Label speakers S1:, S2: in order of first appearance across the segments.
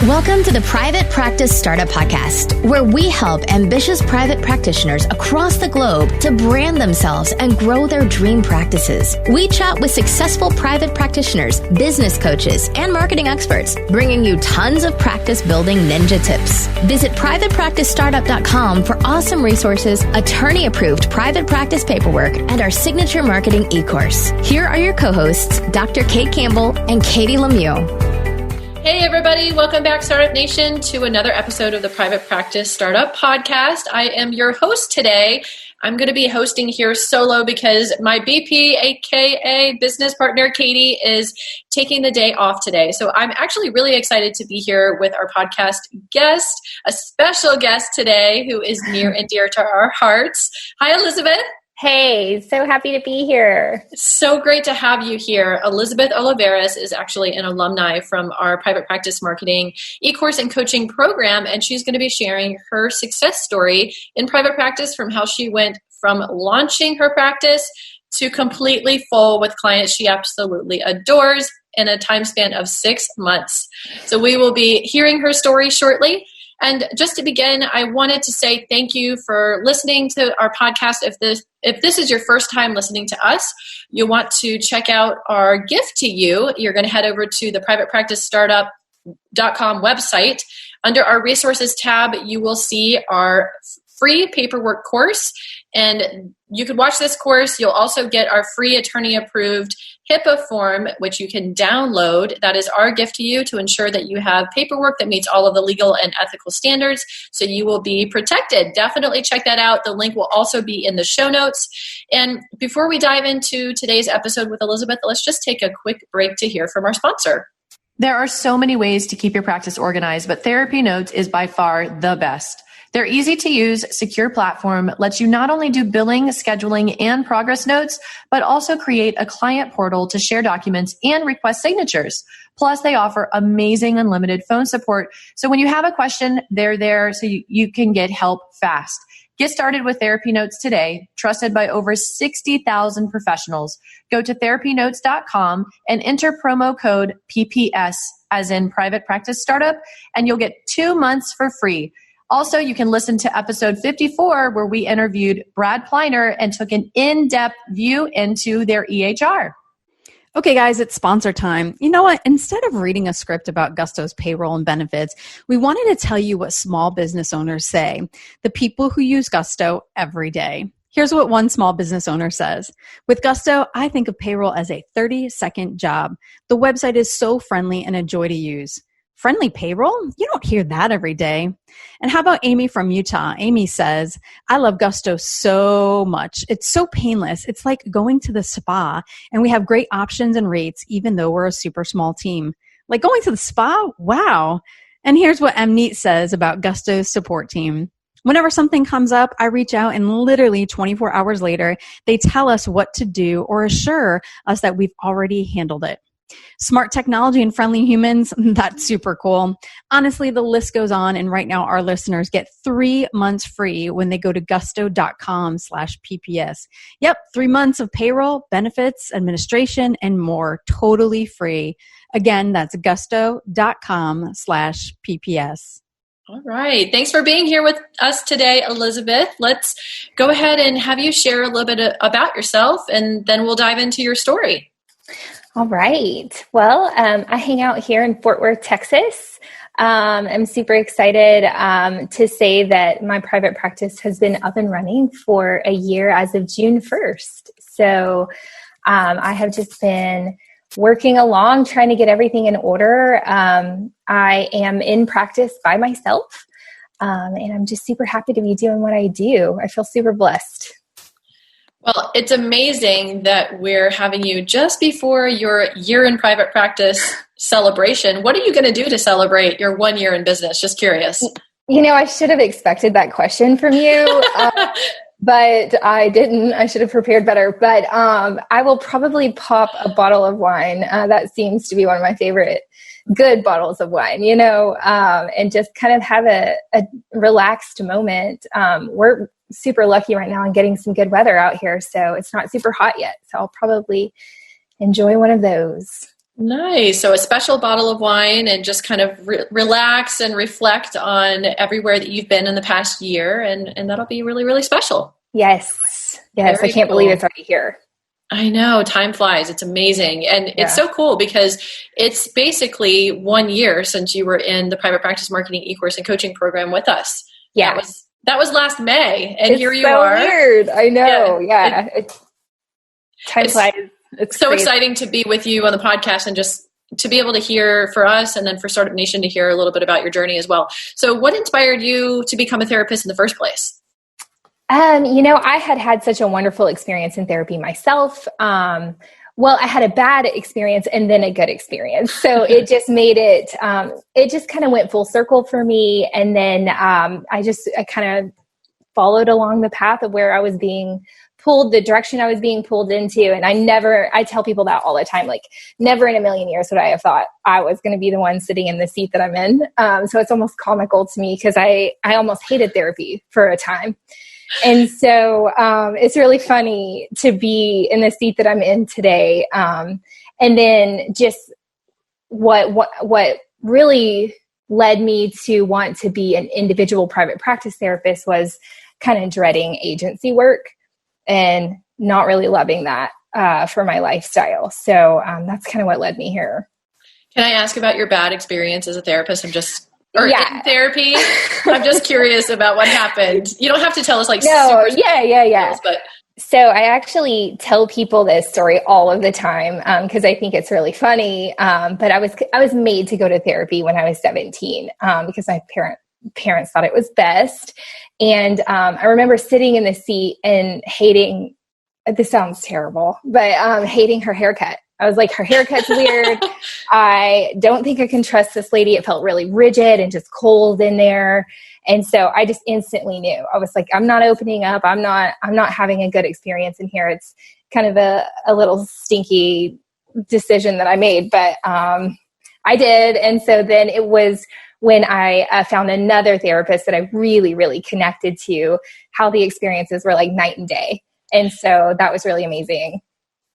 S1: Welcome to the Private Practice Startup Podcast, where we help ambitious private practitioners across the globe to brand themselves and grow their dream practices. We chat with successful private practitioners, business coaches, and marketing experts, bringing you tons of practice building ninja tips. Visit privatepracticestartup.com for awesome resources, attorney-approved private practice paperwork, and our signature marketing e-course. Here are your co-hosts, Dr. Kate Campbell and Katie Lemieux.
S2: Hey everybody, welcome back Startup Nation to another episode of the Private Practice Startup Podcast. I am your host today. I'm going to be hosting here solo because my BP, aka business partner, Katie, is taking the day off today. So I'm actually really excited to be here with our podcast guest, a special guest today who is near and dear to our hearts. Hi, Elizabeth.
S3: Hey, so happy to be here.
S2: So great to have you here. Elizabeth Olivarez is actually an alumni from our private practice marketing e-course and coaching program, and she's going to be sharing her success story in private practice from how she went from launching her practice to completely full with clients she absolutely adores in a time span of 6 months. So we will be hearing her story shortly. And just to begin, I wanted to say thank you for listening to our podcast. If this is your first time listening to us, you'll want to check out our gift to you. You're going to head over to the privatepracticestartup.com website. Under our resources tab, you will see our free paperwork course. And you can watch this course. You'll also get our free attorney-approved HIPAA form, which you can download. That is our gift to you to ensure that you have paperwork that meets all of the legal and ethical standards, so you will be protected. Definitely check that out. The link will also be in the show notes. And before we dive into today's episode with Elizabeth, let's just take a quick break to hear from our sponsor.
S4: There are so many ways to keep your practice organized, but Therapy Notes is by far the best. Their easy-to-use, secure platform lets you not only do billing, scheduling, and progress notes, but also create a client portal to share documents and request signatures. Plus, they offer amazing unlimited phone support. So when you have a question, they're there so you can get help fast. Get started with Therapy Notes today, trusted by over 60,000 professionals. Go to therapynotes.com and enter promo code PPS, as in Private Practice Startup, and you'll get 2 months for free. Also, you can listen to episode 54, where we interviewed Brad Pleiner and took an in-depth view into their EHR.
S5: Okay, guys, it's sponsor time. You know what? Instead of reading a script about Gusto's payroll and benefits, we wanted to tell you what small business owners say, the people who use Gusto every day. Here's what one small business owner says. With Gusto, I think of payroll as a 30-second job. The website is so friendly and a joy to use. Friendly payroll? You don't hear that every day. And how about Amy from Utah? Amy says, I love Gusto so much. It's so painless. It's like going to the spa, and we have great options and rates, even though we're a super small team. Like going to the spa? Wow. And here's what Mneet says about Gusto's support team. Whenever something comes up, I reach out, and literally 24 hours later, they tell us what to do or assure us that we've already handled it. Smart technology and friendly humans, that's super cool. Honestly, the list goes on, and right now our listeners get 3 months free when they go to gusto.com/PPS. Yep, 3 months of payroll, benefits, administration, and more, totally free. Again, that's gusto.com/PPS.
S2: All right. Thanks for being here with us today, Elizabeth. Let's go ahead and have you share a little bit about yourself, and then we'll dive into your story.
S3: All right. Well, I hang out here in Fort Worth, Texas. I'm super excited to say that my private practice has been up and running for a year as of June 1st. So I have just been working along, trying to get everything in order. I am in practice by myself, and I'm just super happy to be doing what I do. I feel super blessed.
S2: Well, it's amazing that we're having you just before your year in private practice celebration. What are you going to do to celebrate your 1 year in business? Just curious.
S3: You know, I should have expected that question from you, but I didn't. I should have prepared better. But I will probably pop a bottle of wine. That seems to be one of my favorite good bottles of wine, you know, and just kind of have a relaxed moment. We're super lucky right now and getting some good weather out here, so it's not super hot yet. So I'll probably enjoy one of those.
S2: Nice. So a special bottle of wine and just kind of relax and reflect on everywhere that you've been in the past year. And that'll be really, really special.
S3: Yes. Yes.
S2: Very
S3: I can't believe it's already here.
S2: I know, time flies. It's amazing. And it's so cool because it's basically 1 year since you were in the private practice marketing e-course and coaching program with us.
S3: Yeah.
S2: That was last May. And here you
S3: so
S2: are.
S3: Weird. I know. Yeah. Time flies.
S2: It's so exciting to be with you on the podcast and just to be able to hear for us and then for Startup Nation to hear a little bit about your journey as well. So what inspired you to become a therapist in the first place?
S3: I had such a wonderful experience in therapy myself. Well, I had a bad experience and then a good experience. So it just made it just kind of went full circle for me. And then I kind of followed along the path of where I was being pulled, the direction I was being pulled into. And I tell people that all the time, like never in a million years would I have thought I was going to be the one sitting in the seat that I'm in. So it's almost comical to me because I almost hated therapy for a time. And so it's really funny to be in the seat that I'm in today. And then just what really led me to want to be an individual private practice therapist was kind of dreading agency work and not really loving that for my lifestyle. So that's kind of what led me here.
S2: Can I ask about your bad experience as a therapist? In therapy. I'm just curious about what happened. You don't have to tell us
S3: super details, but so I actually tell people this story all of the time because I think it's really funny. But I was made to go to therapy when I was 17 because my parents thought it was best. And I remember sitting in the seat and hating. This sounds terrible, but hating her haircut. I was like, her haircut's weird. I don't think I can trust this lady. It felt really rigid and just cold in there. And so I just instantly knew. I was like, I'm not opening up. I'm not having a good experience in here. It's kind of a little stinky decision that I made, but I did. And so then it was when I found another therapist that I really, really connected to, how the experiences were like night and day. And so that was really amazing.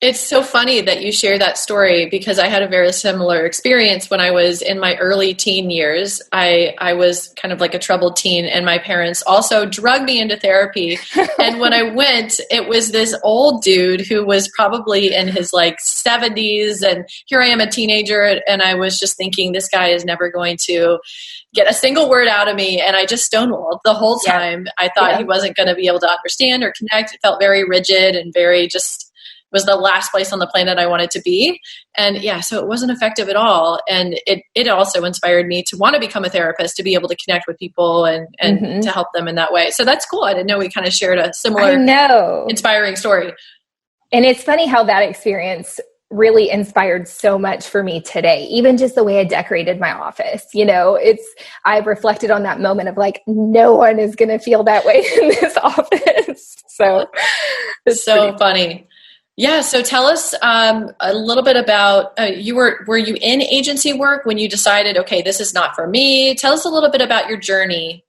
S2: It's so funny that you share that story because I had a very similar experience when I was in my early teen years. I was kind of like a troubled teen, and my parents also drugged me into therapy. And when I went, it was this old dude who was probably in his 70s. And here I am, a teenager. And I was just thinking, this guy is never going to get a single word out of me. And I just stonewalled the whole time. Yeah. I thought he wasn't going to be able to understand or connect. It felt very rigid and very just was the last place on the planet I wanted to be. And so it wasn't effective at all. And it also inspired me to want to become a therapist, to be able to connect with people and to help them in that way. So that's cool. I didn't know we kind of shared a similar inspiring story.
S3: And it's funny how that experience really inspired so much for me today. Even just the way I decorated my office, I've reflected on that moment of no one is going to feel that way in this office. So
S2: it's so funny. Yeah. So tell us a little bit about, were you in agency work when you decided, okay, this is not for me? Tell us a little bit about your journey,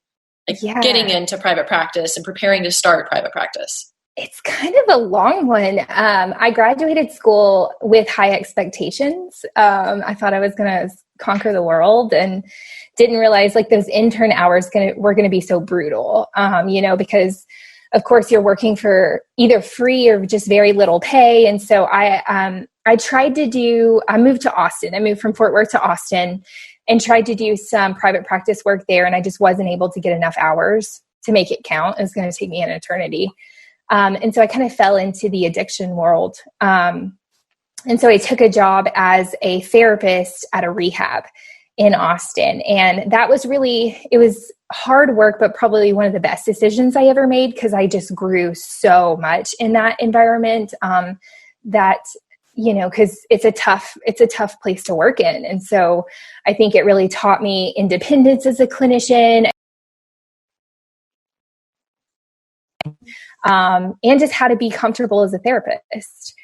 S2: getting into private practice and preparing to start private practice.
S3: It's kind of a long one. I graduated school with high expectations. I thought I was going to conquer the world and didn't realize those intern hours were going to be so brutal, because of course, you're working for either free or just very little pay. And so I moved to Austin. I moved from Fort Worth to Austin and tried to do some private practice work there. And I just wasn't able to get enough hours to make it count. It was going to take me an eternity. And so I kind of fell into the addiction world. And so I took a job as a therapist at a rehab in Austin. And that was it was hard work, but probably one of the best decisions I ever made because I just grew so much in that environment because it's a tough place to work in. And so I think it really taught me independence as a clinician and just how to be comfortable as a therapist.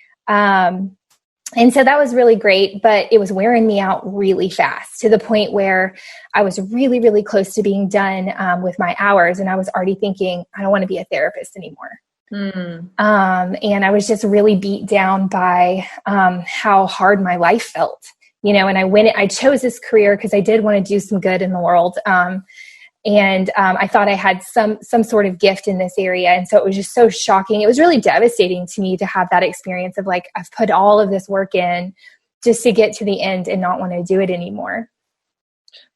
S3: And so that was really great, but it was wearing me out really fast to the point where I was really, really close to being done with my hours. And I was already thinking, I don't want to be a therapist anymore.
S2: Mm.
S3: And I was just really beat down by how hard my life felt, and I chose this career because I did want to do some good in the world. And I thought I had some sort of gift in this area. And so it was just so shocking. It was really devastating to me to have that experience of like, I've put all of this work in just to get to the end and not want to do it anymore.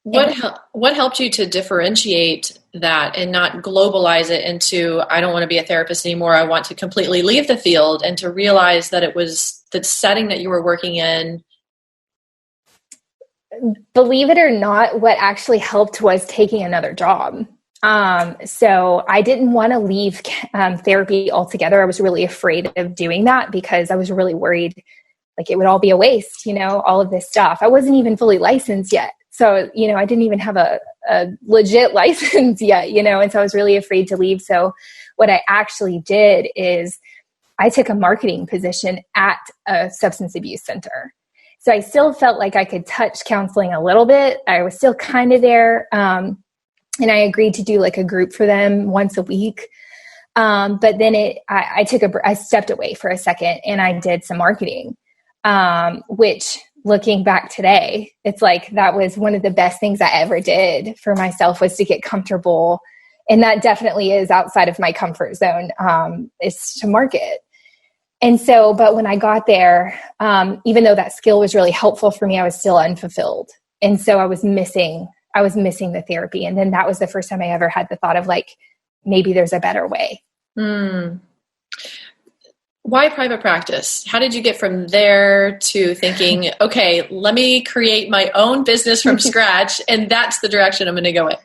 S2: What helped you to differentiate that and not globalize it into, I don't want to be a therapist anymore, I want to completely leave the field, and to realize that it was the setting that you were working in?
S3: Believe it or not, what actually helped was taking another job. So I didn't want to leave therapy altogether. I was really afraid of doing that because I was really worried like it would all be a waste, all of this stuff. I wasn't even fully licensed yet. So, I didn't even have a legit license yet, and so I was really afraid to leave. So what I actually did is I took a marketing position at a substance abuse center. So I still felt like I could touch counseling a little bit. I was still kind of there. And I agreed to do like a group for them once a week. But then I stepped away for a second and I did some marketing, which looking back today, it's like, that was one of the best things I ever did for myself, was to get comfortable. And that definitely is outside of my comfort zone, is to market. And so, but when I got there, even though that skill was really helpful for me, I was still unfulfilled. And so I was missing the therapy. And then that was the first time I ever had the thought of like, maybe there's a better way.
S2: Why private practice? How did you get from there to thinking, okay, let me create my own business from scratch, and that's the direction I'm going to go in?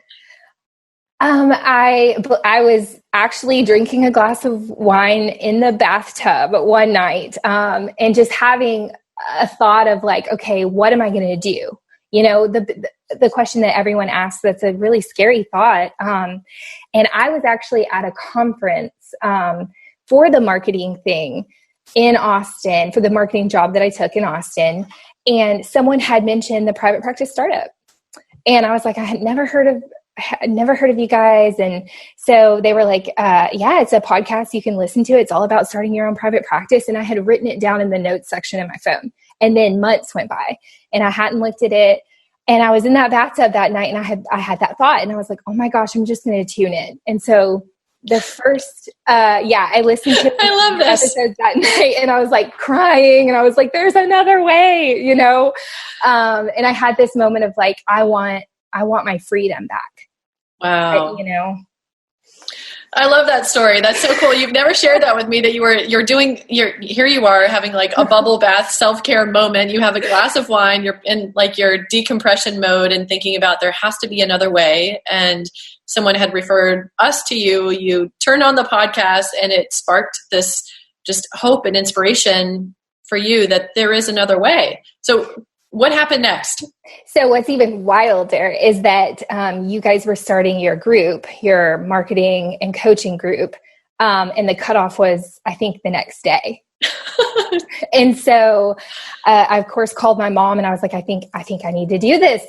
S3: I was actually drinking a glass of wine in the bathtub one night, and just having a thought of like, okay, what am I going to do? The question that everyone asks, that's a really scary thought. And I was actually at a conference for the marketing thing in Austin, for the marketing job that I took in Austin. And someone had mentioned the private practice startup. And I was like, I had never heard of you guys. And so they were like, yeah, it's a podcast you can listen to. It's all about starting your own private practice. And I had written it down in the notes section of my phone. And then months went by and I hadn't looked at it. And I was in that bathtub that night and I had that thought, and I was like, oh my gosh, I'm just going to tune in. And so the first, I listened to
S2: I love this
S3: episodes that night, and I was like crying, and I was like, there's another way, and I had this moment of like, I want my freedom back.
S2: Wow. I love that story. That's so cool. You've never shared that with me, that here you are having like a bubble bath self-care moment. You have a glass of wine, you're in like your decompression mode and thinking about there has to be another way. And someone had referred us to you. You turned on the podcast and it sparked this just hope and inspiration for you that there is another way. So what happened next?
S3: So what's even wilder is that you guys were starting your group, your marketing and coaching group, and the cutoff was, I think, the next day. And so I, of course, called my mom and I was like, I think I need to do this.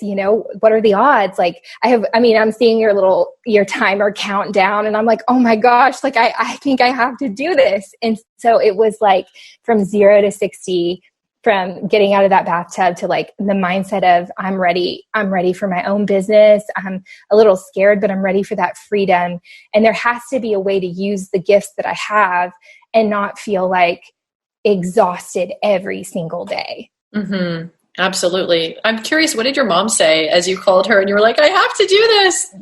S3: What are the odds? Like I'm seeing your timer count down and I'm like, oh my gosh, like I think I have to do this. And so it was like from 0 to 60, from getting out of that bathtub to like the mindset of I'm ready for my own business. I'm a little scared, but I'm ready for that freedom. And there has to be a way to use the gifts that I have and not feel like exhausted every single day.
S2: Mm-hmm. Absolutely. I'm curious, what did your mom say as you called her and you were like, I have to do this?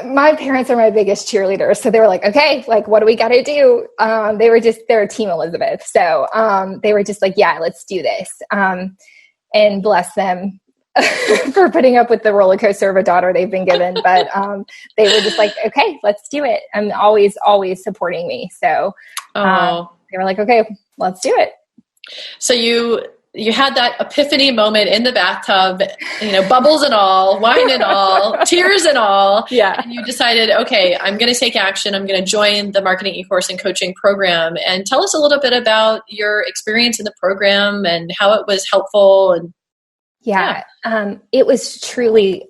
S3: My parents are my biggest cheerleaders. So they were like, okay, like, what do we got to do? They're Team Elizabeth. So they were just like, yeah, let's do this. And bless them for putting up with the roller coaster of a daughter they've been given. But they were just like, okay, let's do it. And always supporting me. So they were like, okay, let's do it.
S2: So you had that epiphany moment in the bathtub, bubbles and all, wine and all, tears and all.
S3: Yeah.
S2: And you decided, okay, I'm going to take action. I'm going to join the marketing e-course and coaching program. And tell us a little bit about your experience in the program and how it was helpful. And
S3: it was truly,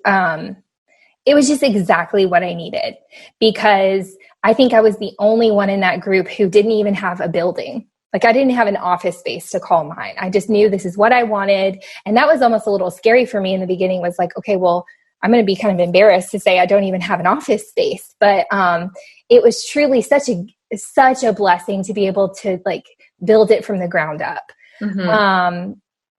S3: it was just exactly what I needed, because I think I was the only one in that group who didn't even have a building. Like, I didn't have an office space to call mine. I just knew this is what I wanted. And that was almost a little scary for me in the beginning, was like, okay, well, I'm going to be kind of embarrassed to say I don't even have an office space. But it was truly such a blessing to be able to like build it from the ground up. Mm-hmm.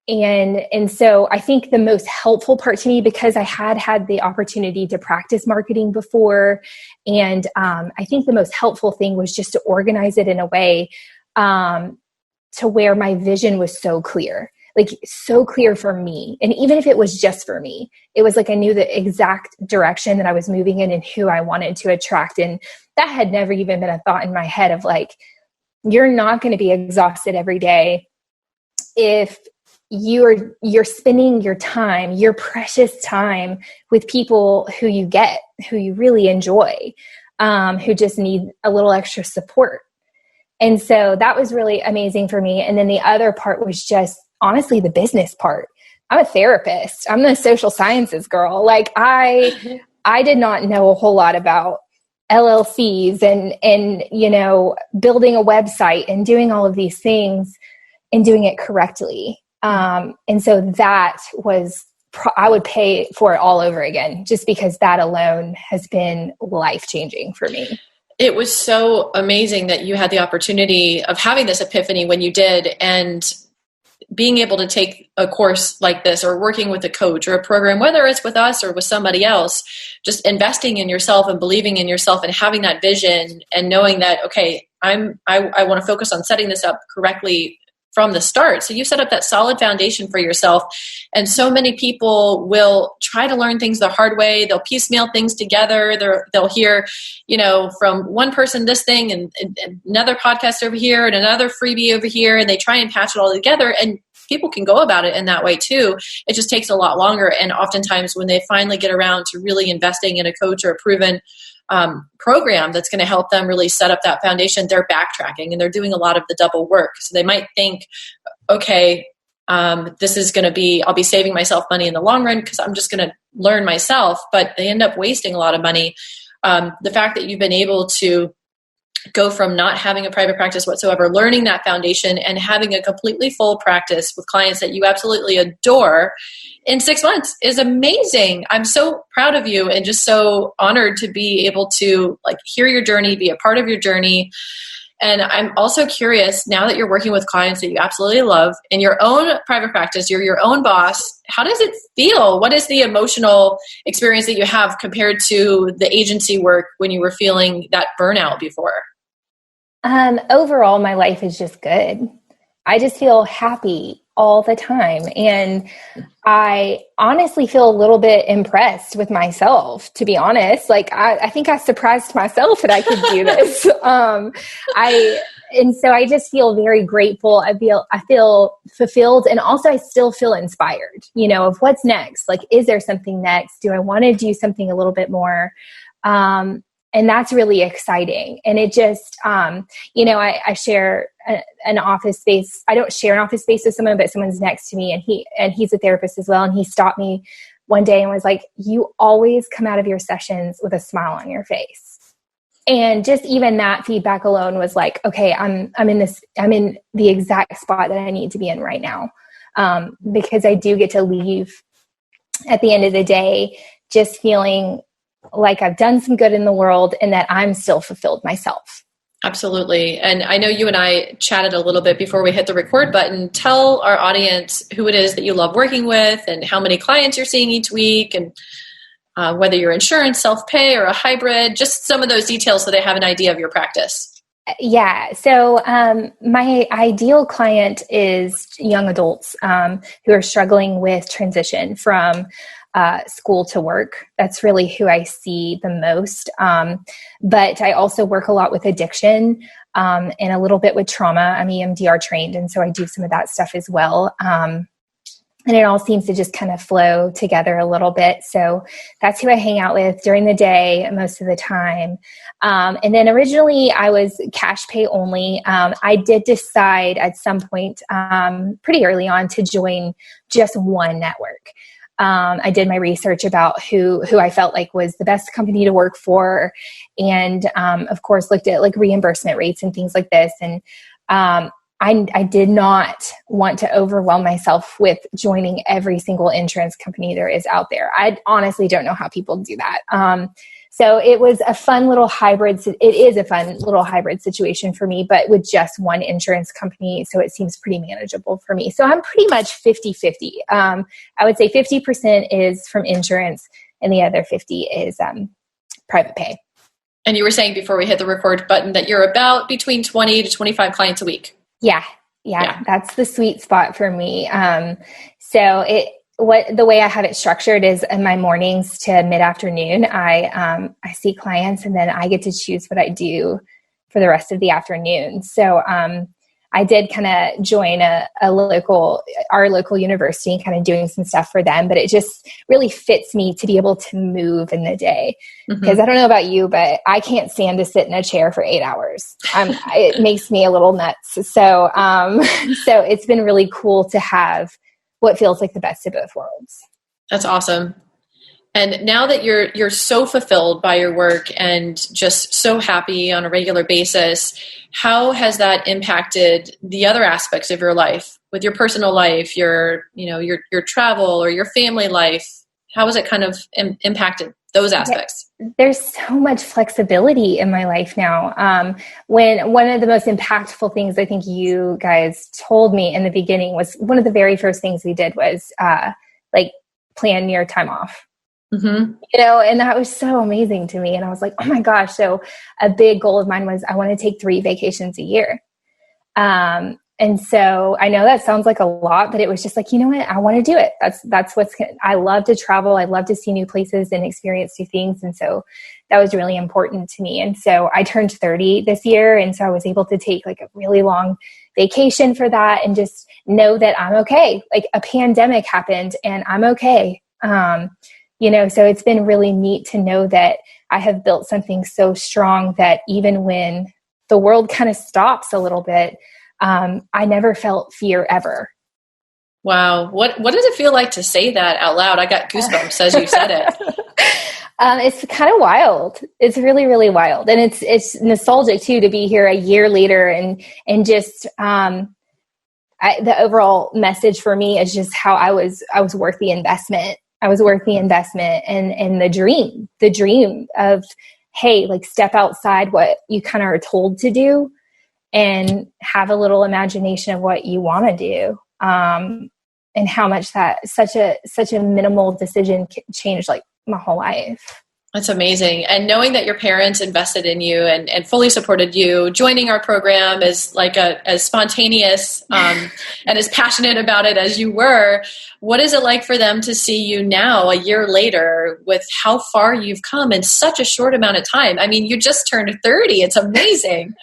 S3: And so I think the most helpful part to me, because I had the opportunity to practice marketing before, and I think the most helpful thing was just to organize it in a way to where my vision was so clear, like so clear for me. And even if it was just for me, it was like I knew the exact direction that I was moving in and who I wanted to attract. And that had never even been a thought in my head of like, you're not going to be exhausted every day if you're spending your time, your precious time, with people who you really enjoy, who just need a little extra support. And so that was really amazing for me. And then the other part was just honestly the business part. I'm a therapist. I'm the social sciences girl. Like I did not know a whole lot about LLCs and building a website and doing all of these things and doing it correctly. And so that was, I would pay for it all over again, just because that alone has been life-changing for me.
S2: It was so amazing that you had the opportunity of having this epiphany when you did, and being able to take a course like this, or working with a coach or a program, whether it's with us or with somebody else, just investing in yourself and believing in yourself and having that vision and knowing that, okay, I want to focus on setting this up correctly from the start. So you set up that solid foundation for yourself. And so many people will try to learn things the hard way. They'll piecemeal things together. They'll hear, from one person this thing and another podcast over here and another freebie over here, and they try and patch it all together. And people can go about it in that way too. It just takes a lot longer. And oftentimes when they finally get around to really investing in a coach or a proven program that's going to help them really set up that foundation, they're backtracking and they're doing a lot of the double work. So they might think, okay, this is going to be, I'll be saving myself money in the long run because I'm just going to learn myself, but they end up wasting a lot of money. The fact that you've been able to go from not having a private practice whatsoever, learning that foundation, and having a completely full practice with clients that you absolutely adore in 6 months is amazing. I'm so proud of you and just so honored to be able to hear your journey, be a part of your journey. And I'm also curious, now that you're working with clients that you absolutely love in your own private practice, you're your own boss, how does it feel? What is the emotional experience that you have compared to the agency work when you were feeling that burnout before?
S3: Overall, my life is just good. I just feel happy all the time. And I honestly feel a little bit impressed with myself, to be honest. I think I surprised myself that I could do this. And so I just feel very grateful. I feel fulfilled. And also I still feel inspired, of what's next. Is there something next? Do I want to do something a little bit more? And that's really exciting. And it just, I share an office space. I don't share an office space with someone, but someone's next to me, and he's a therapist as well. And he stopped me one day and was like, "You always come out of your sessions with a smile on your face." And just even that feedback alone was like, okay, I'm in the exact spot that I need to be in right now. Because I do get to leave at the end of the day just feeling like I've done some good in the world and that I'm still fulfilled myself.
S2: Absolutely. And I know you and I chatted a little bit before we hit the record button. Tell our audience who it is that you love working with and how many clients you're seeing each week, and whether you're insurance, self-pay, or a hybrid, just some of those details so they have an idea of your practice.
S3: Yeah. So my ideal client is young adults who are struggling with transition from school to work. That's really who I see the most. But I also work a lot with addiction and a little bit with trauma. I'm EMDR trained, and so I do some of that stuff as well. And it all seems to just kind of flow together a little bit. So that's who I hang out with during the day most of the time. And then originally I was cash pay only. I did decide at some point pretty early on to join just one network. I did my research about who I felt like was the best company to work for. And, of course, looked at like reimbursement rates and things like this. And, I did not want to overwhelm myself with joining every single insurance company there is out there. I honestly don't know how people do that. So it was a fun little hybrid. It is a fun little hybrid situation for me, but with just one insurance company. So it seems pretty manageable for me. So I'm pretty much 50-50. I would say 50% is from insurance and the other 50 is private pay.
S2: And you were saying before we hit the record button that you're about between 20 to 25 clients a week.
S3: Yeah, that's the sweet spot for me. So the way I have it structured is in my mornings to mid-afternoon, I see clients and then I get to choose what I do for the rest of the afternoon. So I did kind of join our local university and kind of doing some stuff for them, but it just really fits me to be able to move in the day. Because I don't know about you, but I can't stand to sit in a chair for 8 hours. It makes me a little nuts. So it's been really cool to have what feels like the best of both worlds.
S2: That's awesome. And now that you're so fulfilled by your work and just so happy on a regular basis, how has that impacted the other aspects of your life, with your personal life, your travel or your family life? How has it kind of impacted those aspects?
S3: There's so much flexibility in my life now. When one of the most impactful things I think you guys told me in the beginning was one of the very first things we did was plan your time off. And that was so amazing to me. And I was like, oh my gosh. So a big goal of mine was I want to take 3 vacations a year. And so I know that sounds like a lot, but it was just like, you know what? I want to do it. I love to travel. I love to see new places and experience new things. And so that was really important to me. And so I turned 30 this year. And so I was able to take like a really long vacation for that and just know that I'm okay. Like a pandemic happened and I'm okay. So it's been really neat to know that I have built something so strong that even when the world kind of stops a little bit, I never felt fear ever.
S2: Wow. What does it feel like to say that out loud? I got goosebumps as you said it.
S3: It's kind of wild. It's really, really wild. And it's nostalgic too, to be here a year later and just, the overall message for me is just how I was worth the investment. I was worth the investment and the dream of, hey, like step outside what you kind of are told to do and have a little imagination of what you want to do. And how much that such a minimal decision changed like my whole life.
S2: That's amazing. And knowing that your parents invested in you and fully supported you, joining our program is like as spontaneous and as passionate about it as you were. What is it like for them to see you now, a year later, with how far you've come in such a short amount of time? I mean, you just turned 30. It's amazing.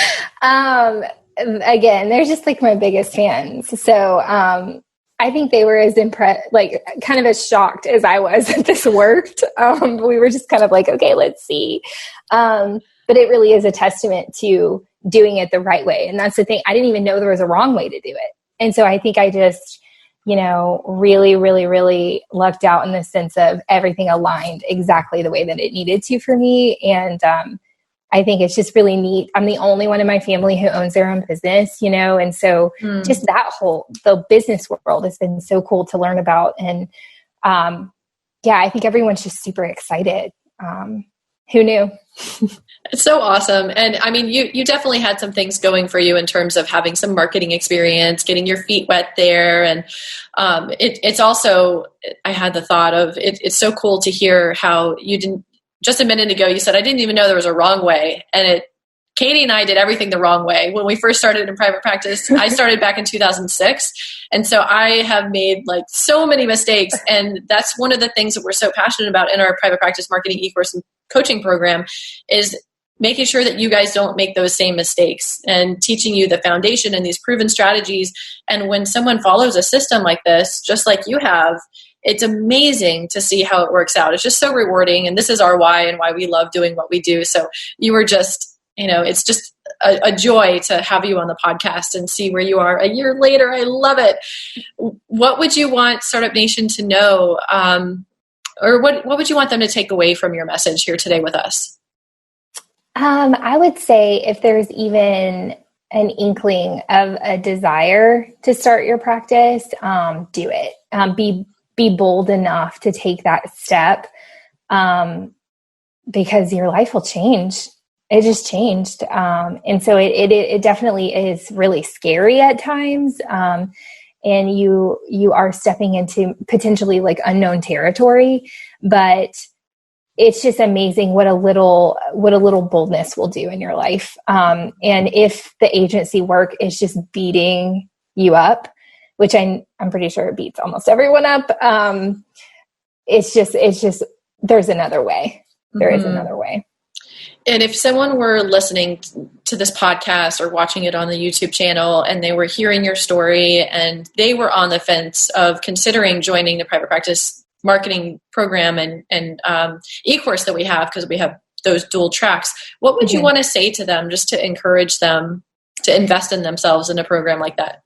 S3: Again, they're just like my biggest fans. So I think they were as impressed, like kind of as shocked as I was that this worked. We were just kind of like, okay, let's see. But it really is a testament to doing it the right way. And that's the thing. I didn't even know there was a wrong way to do it. And so I think I just, really, really, really lucked out in the sense of everything aligned exactly the way that it needed to for me. And I think it's just really neat. I'm the only one in my family who owns their own business, and so just the business world has been so cool to learn about. And I think everyone's just super excited. Who knew?
S2: It's so awesome. And I mean, you definitely had some things going for you in terms of having some marketing experience, getting your feet wet there. And it's also, I had the thought of, it's so cool to hear how you didn't, just a minute ago, you said, I didn't even know there was a wrong way. And Katie and I did everything the wrong way. When we first started in private practice, I started back in 2006. And so I have made like so many mistakes. And that's one of the things that we're so passionate about in our private practice marketing e-course and coaching program is making sure that you guys don't make those same mistakes and teaching you the foundation and these proven strategies. And when someone follows a system like this, just like you have, it's amazing to see how it works out. It's just so rewarding. And this is our why and why we love doing what we do. So you were just, it's just a joy to have you on the podcast and see where you are a year later. I love it. What would you want Startup Nation to know? Or what would you want them to take away from your message here today with us?
S3: I would say if there's even an inkling of a desire to start your practice, do it. Be bold enough to take that step, because your life will change. It just changed. And so it definitely is really scary at times. And you are stepping into potentially like unknown territory, but it's just amazing what a little boldness will do in your life. And if the agency work is just beating you up, which I'm pretty sure it beats almost everyone up. It's just, there's another way. There is another way.
S2: And if someone were listening to this podcast or watching it on the YouTube channel and they were hearing your story and they were on the fence of considering joining the private practice marketing program and e-course that we have, because we have those dual tracks, what would you want to say to them just to encourage them to invest in themselves in a program like that?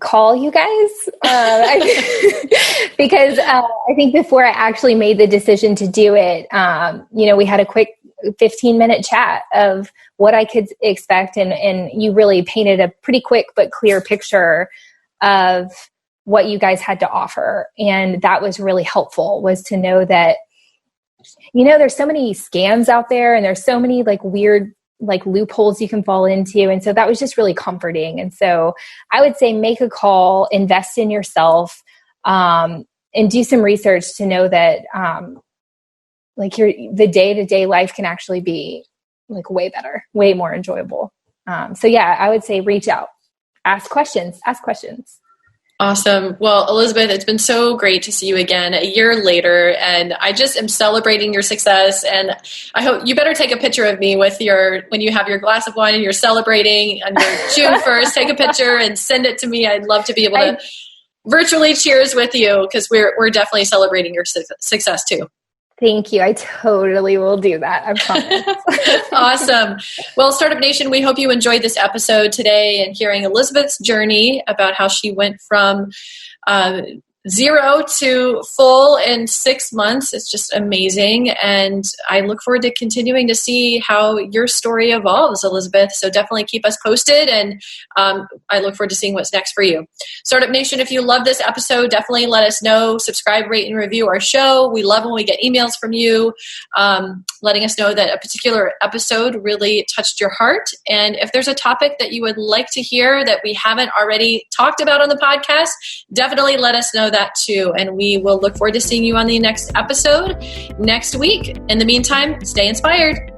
S3: Call you guys, because I think before I actually made the decision to do it, we had a quick 15-minute chat of what I could expect, and you really painted a pretty quick but clear picture of what you guys had to offer. And that was really helpful, was to know that, there's so many scams out there and there's so many like weird like loopholes you can fall into. And so that was just really comforting. And so I would say make a call, invest in yourself, and do some research to know that the day-to-day life can actually be like way better, way more enjoyable. So yeah, I would say reach out, ask questions.
S2: Awesome. Well, Elizabeth, it's been so great to see you again a year later, and I just am celebrating your success. And I hope you better take a picture of me when you have your glass of wine and you're celebrating on your June 1st, take a picture and send it to me. I'd love to be able to virtually cheers with you, because we're definitely celebrating your success too.
S3: Thank you. I totally will do that. I promise.
S2: Awesome. Well, Startup Nation, we hope you enjoyed this episode today and hearing Elizabeth's journey about how she went from 0 to full in 6 months. It's just amazing. And I look forward to continuing to see how your story evolves, Elizabeth. So definitely keep us posted. And I look forward to seeing what's next for you. Startup Nation, if you love this episode, definitely let us know. Subscribe, rate, and review our show. We love when we get emails from you letting us know that a particular episode really touched your heart. And if there's a topic that you would like to hear that we haven't already talked about on the podcast, definitely let us know that too. And we will look forward to seeing you on the next episode next week. In the meantime, stay inspired.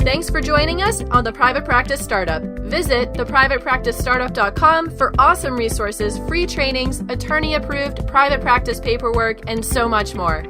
S2: Thanks for joining us on The Private Practice Startup. Visit theprivatepracticestartup.com for awesome resources, free trainings, attorney-approved private practice paperwork, and so much more.